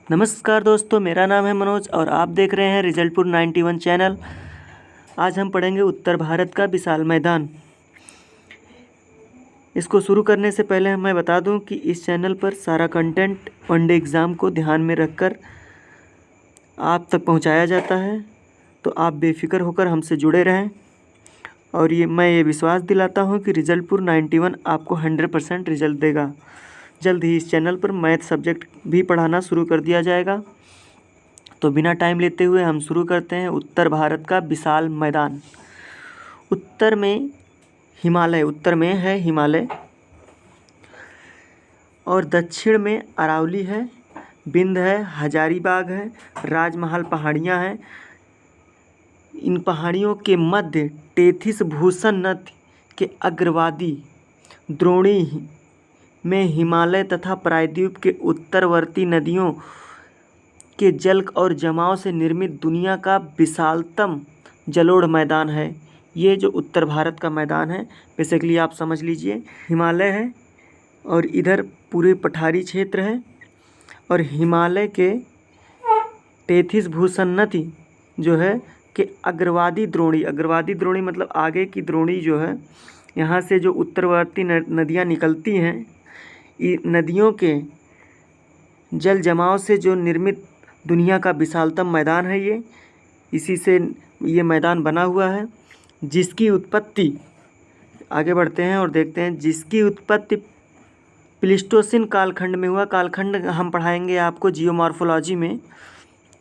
नमस्कार दोस्तों, मेरा नाम है मनोज और आप देख रहे हैं रिजल्टपुर 91 चैनल। आज हम पढ़ेंगे उत्तर भारत का विशाल मैदान। इसको शुरू करने से पहले मैं बता दूं कि इस चैनल पर सारा कंटेंट वनडे एग्ज़ाम को ध्यान में रखकर आप तक पहुंचाया जाता है, तो आप बेफिक्र होकर हमसे जुड़े रहें। और मैं ये विश्वास दिलाता हूं कि रिजल्टपुर 91 आपको 100% रिजल्ट देगा। जल्द ही इस चैनल पर मैथ सब्जेक्ट भी पढ़ाना शुरू कर दिया जाएगा। तो बिना टाइम लेते हुए हम शुरू करते हैं। उत्तर भारत का विशाल मैदान। उत्तर में है हिमालय और दक्षिण में अरावली है, बिंद है, हजारीबाग है, राजमहल पहाड़ियाँ हैं। इन पहाड़ियों के मध्य टेथिस भूषण नद के अग्रवादी द्रोणी में हिमालय तथा प्रायद्वीप के उत्तरवर्ती नदियों के जल और जमाव से निर्मित दुनिया का विशालतम जलोढ़ मैदान है। ये जो उत्तर भारत का मैदान है, बेसिकली आप समझ लीजिए हिमालय है और इधर पूरे पठारी क्षेत्र है और हिमालय के टेथिस भूषण नदी जो है कि अग्रवादी द्रोणी मतलब आगे की द्रोणी जो है, यहाँ से जो उत्तरवर्ती नदियाँ निकलती हैं, नदियों के जल जमाव से जो निर्मित दुनिया का विशालतम मैदान है ये। इसी से ये मैदान बना हुआ है, जिसकी उत्पत्ति, आगे बढ़ते हैं और देखते हैं, जिसकी उत्पत्ति प्लीस्टोसिन कालखंड में हुआ। कालखंड हम पढ़ाएंगे आपको जियोमॉर्फोलॉजी में,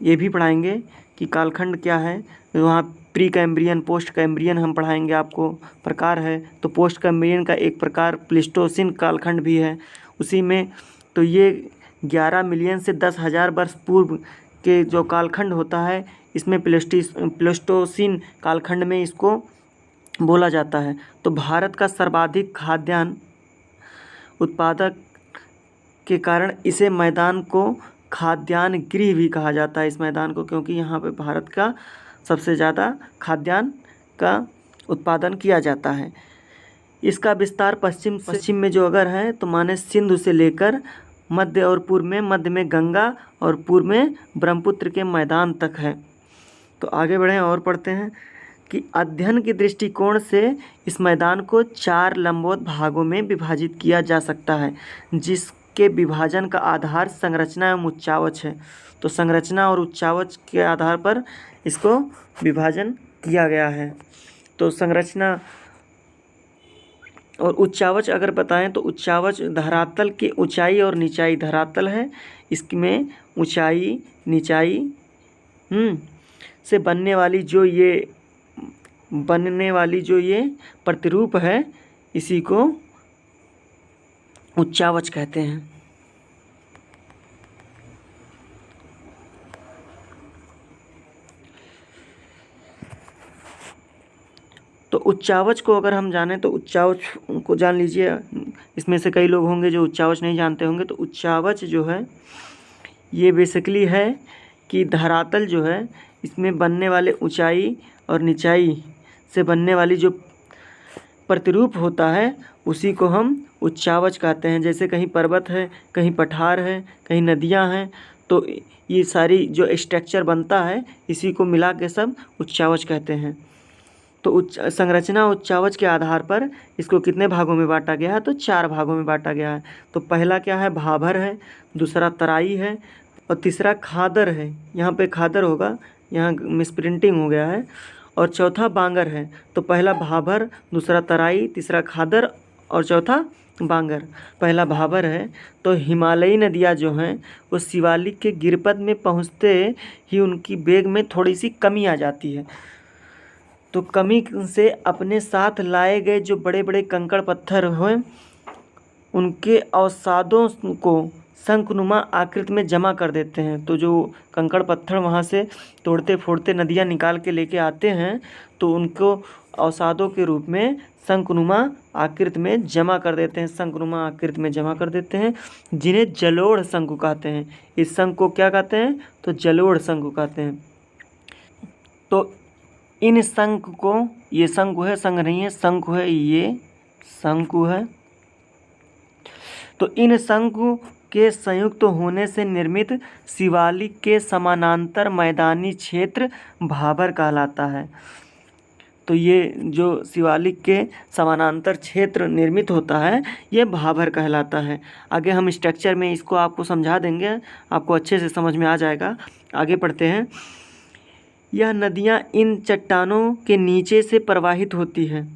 ये भी पढ़ाएंगे कि कालखंड क्या है। वहाँ प्री कैम्ब्रियन, पोस्ट कैम्ब्रियन हम पढ़ाएंगे आपको, प्रकार है। तो पोस्ट कैम्ब्रियन का एक प्रकार प्लीस्टोसिन कालखंड भी है उसी में। तो ये 11 मिलियन से 10,000 वर्ष पूर्व के जो कालखंड होता है, इसमें प्लीस्टोसिन कालखंड में इसको बोला जाता है। तो भारत का सर्वाधिक खाद्यान्न उत्पादक के कारण इसे मैदान को खाद्यान्न गृह भी कहा जाता है, इस मैदान को, क्योंकि यहाँ पे भारत का सबसे ज़्यादा खाद्यान्न का उत्पादन किया जाता है। इसका विस्तार पश्चिम में जो अगर है तो माने सिंधु से लेकर मध्य और पूर्व में, मध्य में गंगा और पूर्व में ब्रह्मपुत्र के मैदान तक है। तो आगे बढ़ें और पढ़ते हैं कि अध्ययन के दृष्टिकोण से इस मैदान को 4 लंबवत भागों में विभाजित किया जा सकता है, जिसके विभाजन का आधार संरचना एवं उच्चावच है। तो संरचना और उच्चावच के आधार पर इसको विभाजन किया गया है। तो संरचना और उच्चावच अगर बताएं तो उच्चावच धरातल की ऊंचाई और निचाई, धरातल है इसमें ऊंचाई निचाई से बनने वाली जो ये प्रतिरूप है, इसी को उच्चावच कहते हैं। तो उच्चावच को अगर हम जानें तो उच्चावच को जान लीजिए। इसमें से कई लोग होंगे जो उच्चावच नहीं जानते होंगे। तो उच्चावच जो है ये बेसिकली है कि धरातल जो है, इसमें बनने वाले ऊंचाई और निचाई से बनने वाली जो प्रतिरूप होता है, उसी को हम उच्चावच कहते हैं। जैसे कहीं पर्वत है, कहीं पठार है, कहीं नदियाँ हैं, तो ये सारी जो स्ट्रक्चर बनता है, इसी को मिला के सब उच्चावच कहते हैं। तो संरचना उच्चावच के आधार पर इसको कितने भागों में बांटा गया है? तो 4 भागों में बांटा गया है। तो पहला क्या है? भाबर है, दूसरा तराई है और तीसरा खादर है। यहाँ पे खादर होगा, यहाँ मिसप्रिंटिंग हो गया है। और चौथा बांगर है। तो पहला भाबर, दूसरा तराई, तीसरा खादर और चौथा बांगर। पहला भाबर है। तो हिमालयी नदियाँ जो हैं वो शिवालिक के गिरपद में पहुँचते ही उनकी वेग में थोड़ी सी कमी आ जाती है। तो कमी से अपने साथ लाए गए जो बड़े बड़े कंकड़ पत्थर हैं, उनके अवसादों को शंखनुमा आकृति में जमा कर देते हैं। तो जो कंकड़ पत्थर वहाँ से तोड़ते फोड़ते नदियाँ निकाल के लेके आते हैं, तो उनको अवसादों के रूप में शंखनुमा आकृति में जमा कर देते हैं, शंखनुमा आकृति में जमा कर देते हैं, जिन्हें जलोढ़ शंकु कहते हैं। इस शंकु को क्या कहते हैं? तो जलोढ़ शंकु कहते हैं। तो इन शंकु को, ये शंकु है, शंख नहीं है, शंकु है, ये शंकु है। तो इन शंकु के संयुक्त होने से निर्मित शिवालिक के समानांतर मैदानी क्षेत्र भाबर कहलाता है। तो ये जो शिवालिक के समानांतर क्षेत्र निर्मित होता है ये भाबर कहलाता है। आगे हम स्ट्रक्चर में इसको आपको समझा देंगे, आपको अच्छे से समझ में आ जाएगा। आगे पढ़ते हैं। यह नदियाँ इन चट्टानों के नीचे से प्रवाहित होती हैं।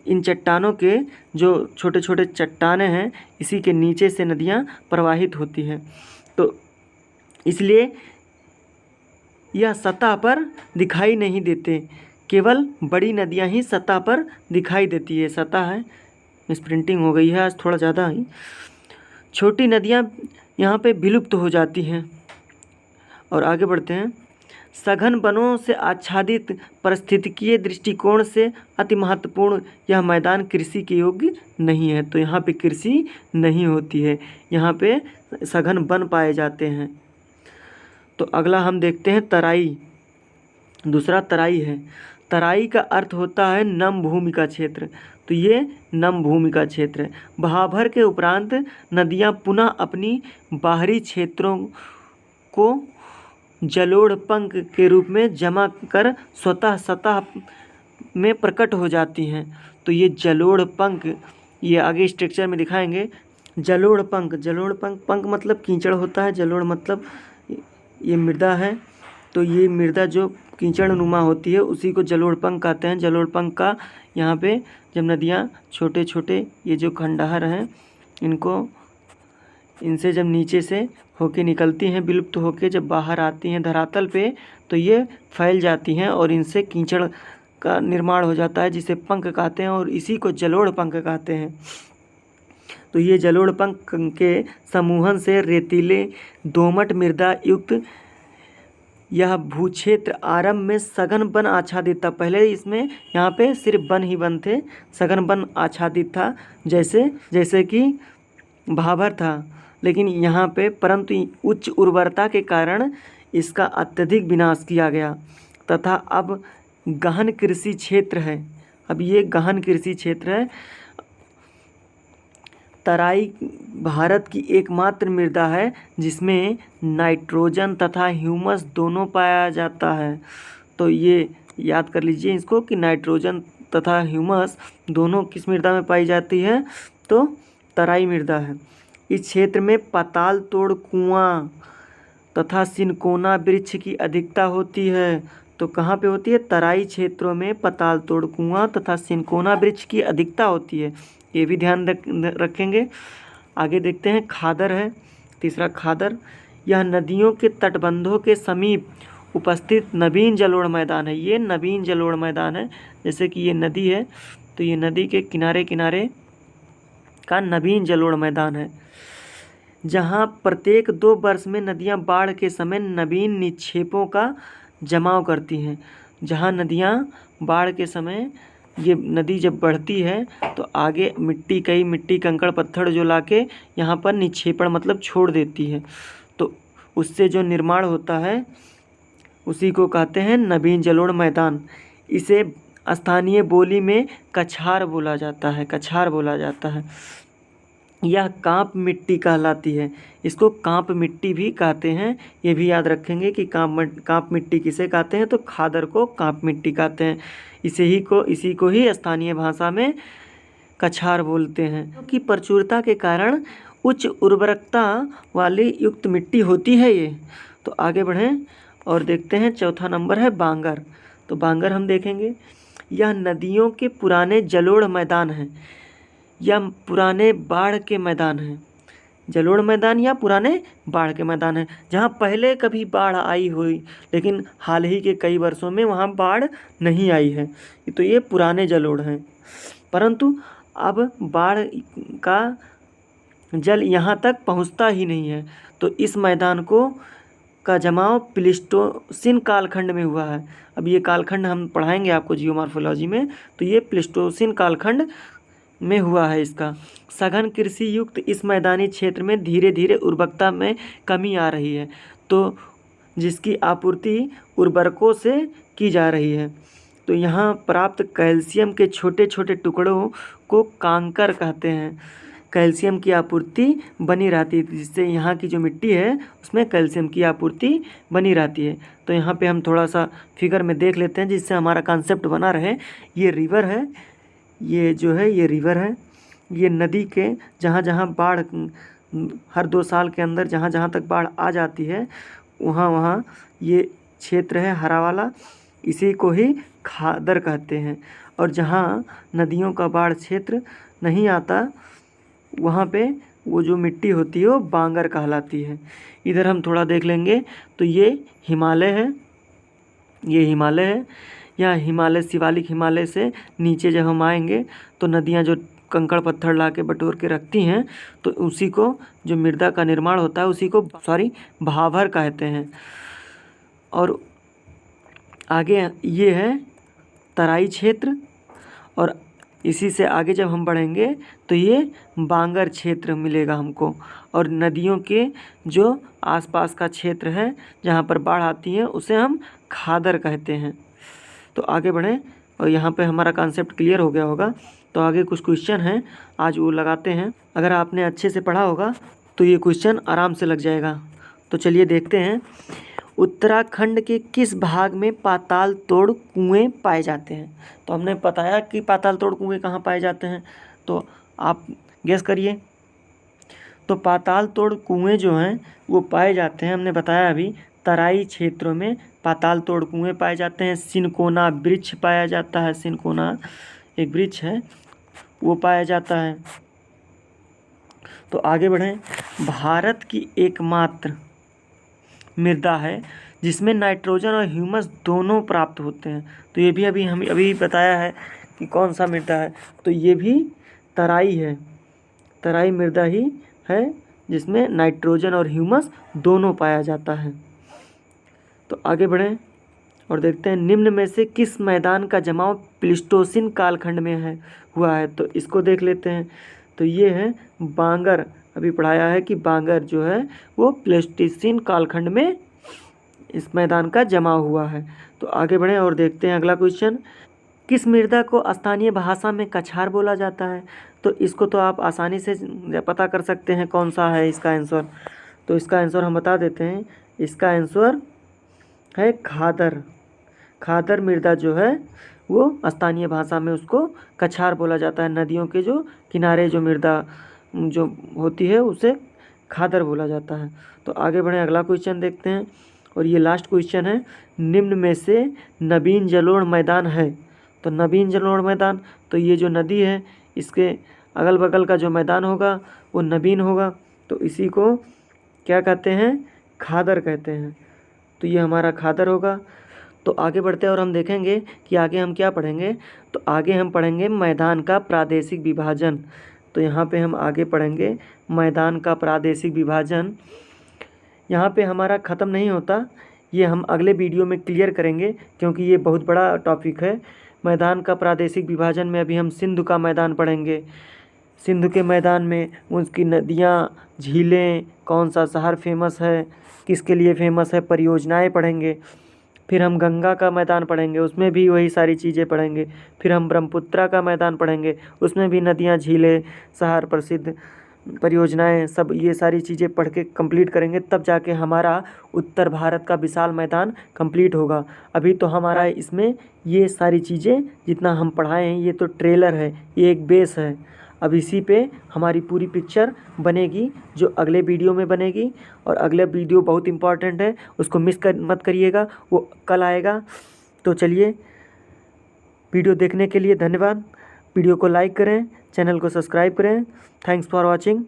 इन चट्टानों के जो छोटे छोटे चट्टानें हैं इसी के नीचे से नदियाँ प्रवाहित होती हैं। तो इसलिए यह सतह पर दिखाई नहीं देते, केवल बड़ी नदियाँ ही सतह पर दिखाई देती है। सतह है, मिसप्रिंटिंग हो गई है आज थोड़ा ज़्यादा ही। छोटी नदियाँ यहाँ पे विलुप्त हो जाती हैं। और आगे बढ़ते हैं। सघन वनों से आच्छादित पारिस्थितिकीय दृष्टिकोण से अति महत्वपूर्ण यह मैदान कृषि के योग्य नहीं है। तो यहाँ पे कृषि नहीं होती है, यहाँ पे सघन वन पाए जाते हैं। तो अगला हम देखते हैं तराई। दूसरा तराई है। तराई का अर्थ होता है नम भूमि का क्षेत्र। तो ये नम भूमि का क्षेत्र है। भाभर के उपरांत नदियाँ पुनः अपनी बाहरी क्षेत्रों को जलोढ़ पंख के रूप में जमा कर स्वतः सतह में प्रकट हो जाती हैं। तो ये जलोढ़ पंख, ये आगे स्ट्रक्चर में दिखाएंगे। जलोढ़ पंख, जलोढ़ पंख, पंख मतलब कीचड़ होता है, जलोढ़ मतलब ये मृदा है। तो ये मृदा जो कीचड़ नुमा होती है उसी को जलोढ़ पंख कहते हैं। जलोढ़ पंख का यहाँ पे जब नदियाँ छोटे छोटे ये जो खंडहर हैं इनसे जब नीचे से होके निकलती हैं, विलुप्त होके जब बाहर आती हैं धरातल पे, तो ये फैल जाती हैं और इनसे कीचड़ का निर्माण हो जाता है जिसे पंख कहते हैं और इसी को जलोढ़ पंख कहते हैं। तो ये जलोढ़ पंख के समूहन से रेतीले दोमट मृदा युक्त यह भूक्षेत्र आरंभ में सघन वन आच्छादित था। पहले इसमें यहाँ पे सिर्फ वन ही वन थे, सघन वन आच्छादित था जैसे कि भाभर था। लेकिन यहाँ पे परंतु उच्च उर्वरता के कारण इसका अत्यधिक विनाश किया गया तथा अब गहन कृषि क्षेत्र है। अब ये गहन कृषि क्षेत्र है। तराई भारत की एकमात्र मृदा है जिसमें नाइट्रोजन तथा ह्यूमस दोनों पाया जाता है। तो ये याद कर लीजिए इसको कि नाइट्रोजन तथा ह्यूमस दोनों किस मृदा में पाई जाती है, तो तराई मृदा है। इस क्षेत्र में पाताल तोड़ कुआं तथा सिनकोना वृक्ष की अधिकता होती है। तो कहाँ पे होती है? तराई क्षेत्रों में पाताल तोड़ कुआं तथा सिनकोना वृक्ष की अधिकता होती है, ये भी ध्यान रखेंगे। आगे देखते हैं खादर है। तीसरा खादर, यह नदियों के तटबंधों के समीप उपस्थित नवीन जलोढ़ मैदान है। ये नवीन जलोढ़ मैदान है, जैसे कि ये नदी है तो ये नदी के किनारे किनारे का नवीन जलोढ़ मैदान है, जहाँ प्रत्येक 2 वर्ष में नदियाँ बाढ़ के समय नवीन निक्षेपों का जमाव करती हैं। जहाँ नदियाँ बाढ़ के समय ये नदी जब बढ़ती है तो आगे मिट्टी कंकड़ पत्थर जो लाके यहाँ पर निक्षेपण मतलब छोड़ देती है, तो उससे जो निर्माण होता है उसी को कहते हैं नवीन जलोढ़ मैदान। इसे स्थानीय बोली में कछार बोला जाता है, कछार बोला जाता है। यह कांप मिट्टी कहलाती है, इसको कांप मिट्टी भी कहते हैं। ये भी याद रखेंगे कि कांप मिट्टी किसे कहते हैं, तो खादर को कांप मिट्टी कहते हैं। इसी को ही स्थानीय भाषा में कछार बोलते हैं। क्योंकि प्रचुरता के कारण उच्च उर्वरकता वाली युक्त मिट्टी होती है ये। तो आगे बढ़ें और देखते हैं। चौथा नंबर है बांगर। तो बांगर हम देखेंगे। यह नदियों के पुराने जलोढ़ मैदान हैं या पुराने बाढ़ के मैदान हैं। जलोढ़ मैदान या पुराने बाढ़ के मैदान हैं, जहाँ पहले कभी बाढ़ आई हुई लेकिन हाल ही के कई वर्षों में वहाँ बाढ़ नहीं आई है, तो ये पुराने जलोढ़ हैं। परंतु अब बाढ़ का जल यहाँ तक पहुँचता ही नहीं है, तो इस मैदान का जमाव प्लीस्टोसिन कालखंड में हुआ है। अब ये कालखंड हम पढ़ाएंगे आपको जियोमॉर्फोलॉजी में, तो ये प्लीस्टोसिन कालखंड में हुआ है इसका। सघन कृषि युक्त इस मैदानी क्षेत्र में धीरे धीरे उर्वरकता में कमी आ रही है, तो जिसकी आपूर्ति उर्वरकों से की जा रही है। तो यहाँ प्राप्त कैल्शियम के छोटे छोटे टुकड़ों को कांकर कहते हैं। कैल्शियम की आपूर्ति बनी रहती है, जिससे यहाँ की जो मिट्टी है उसमें कैल्शियम की आपूर्ति बनी रहती है। तो यहाँ पे हम थोड़ा सा फिगर में देख लेते हैं जिससे हमारा कॉन्सेप्ट बना रहे। ये रिवर है, ये जो है ये रिवर है, ये नदी के जहाँ जहाँ बाढ़ हर 2 साल के अंदर जहाँ जहाँ तक बाढ़ आ जाती है वहाँ वहाँ ये क्षेत्र है हरा वाला, इसी को ही खादर कहते हैं। और जहाँ नदियों का बाढ़ क्षेत्र नहीं आता वहाँ पे वो जो मिट्टी होती है वो बांगर कहलाती है। इधर हम थोड़ा देख लेंगे तो ये हिमालय है, ये हिमालय है। यहाँ हिमालय शिवालिक हिमालय से नीचे जब हम आएंगे तो नदियाँ जो कंकड़ पत्थर ला के बटोर के रखती हैं तो उसी को जो मृदा का निर्माण होता है उसी को भाभर कहते हैं। और आगे ये है तराई क्षेत्र, और इसी से आगे जब हम बढ़ेंगे तो ये बांगर क्षेत्र मिलेगा हमको। और नदियों के जो आसपास का क्षेत्र है जहाँ पर बाढ़ आती है उसे हम खादर कहते हैं। तो आगे बढ़ें, और यहाँ पे हमारा कॉन्सेप्ट क्लियर हो गया होगा। तो आगे कुछ क्वेश्चन हैं, आज वो लगाते हैं। अगर आपने अच्छे से पढ़ा होगा तो ये क्वेश्चन आराम से लग जाएगा। तो चलिए देखते हैं। उत्तराखंड के किस भाग में पाताल तोड़ कुएँ पाए जाते हैं? तो हमने बताया कि पाताल तोड़ कुएँ कहाँ पाए जाते हैं, तो आप गेस करिए। तो पाताल तोड़ कुएँ जो हैं वो पाए जाते हैं, हमने बताया अभी, तराई क्षेत्रों में पाताल तोड़ कुएँ पाए जाते हैं। सिनकोना वृक्ष पाया जाता है, सिनकोना एक वृक्ष है वो पाया जाता है। तो आगे बढ़ें। भारत की एकमात्र मृदा है जिसमें नाइट्रोजन और ह्यूमस दोनों प्राप्त होते हैं। तो ये भी अभी बताया है कि कौन सा मृदा है, तो ये भी तराई है, तराई मृदा ही है जिसमें नाइट्रोजन और ह्यूमस दोनों पाया जाता है। तो आगे बढ़ें और देखते हैं निम्न में से किस मैदान का जमाव प्लीस्टोसिन कालखंड में हुआ है। तो इसको देख लेते हैं। तो ये है बांगर, अभी पढ़ाया है कि बांगर जो है वो प्लीस्टोसिन कालखंड में इस मैदान का जमाव हुआ है। तो आगे बढ़ें और देखते हैं अगला क्वेश्चन। किस मृदा को स्थानीय भाषा में कछार बोला जाता है? तो इसको तो आप आसानी से पता कर सकते हैं कौन सा है इसका आंसर। तो इसका आंसर हम बता देते हैं, इसका आंसर है खादर। खादर मृदा जो है वो स्थानीय भाषा में उसको कछार बोला जाता है। नदियों के जो किनारे जो मृदा जो होती है उसे खादर बोला जाता है। तो आगे बढ़ें, अगला क्वेश्चन देखते हैं, और ये लास्ट क्वेश्चन है। निम्न में से नवीन जलोढ़ मैदान है। तो नवीन जलोढ़ मैदान, तो ये जो नदी है इसके अगल बगल का जो मैदान होगा वो नवीन होगा, तो इसी को क्या कहते हैं? खादर कहते हैं। तो ये हमारा खादर होगा। तो आगे बढ़ते हैं और हम देखेंगे कि आगे हम क्या पढ़ेंगे। तो आगे हम पढ़ेंगे मैदान का प्रादेशिक विभाजन। तो यहाँ पे हम आगे पढ़ेंगे मैदान का प्रादेशिक विभाजन। यहाँ पे हमारा ख़त्म नहीं होता, ये हम अगले वीडियो में क्लियर करेंगे क्योंकि ये बहुत बड़ा टॉपिक है। मैदान का प्रादेशिक विभाजन में अभी हम सिंधु का मैदान पढ़ेंगे। सिंधु के मैदान में उसकी नदियाँ, झीलें, कौन सा शहर फेमस है, किसके लिए फेमस है, परियोजनाएं पढ़ेंगे। फिर हम गंगा का मैदान पढ़ेंगे, उसमें भी वही सारी चीज़ें पढ़ेंगे। फिर हम ब्रह्मपुत्रा का मैदान पढ़ेंगे, उसमें भी नदियाँ, झीलें, शहर, प्रसिद्ध परियोजनाएं, सब ये सारी चीज़ें पढ़ के कंप्लीट करेंगे, तब जाके हमारा उत्तर भारत का विशाल मैदान कंप्लीट होगा। अभी तो हमारा इसमें ये सारी चीज़ें जितना हम पढ़ाए हैं ये तो ट्रेलर है, ये एक बेस है। अब इसी पे हमारी पूरी पिक्चर बनेगी जो अगले वीडियो में बनेगी। और अगला वीडियो बहुत इम्पॉर्टेंट है, उसको मत करिएगा, वो कल आएगा। तो चलिए, वीडियो देखने के लिए धन्यवाद। वीडियो को लाइक करें, चैनल को सब्सक्राइब करें। Thanks for watching.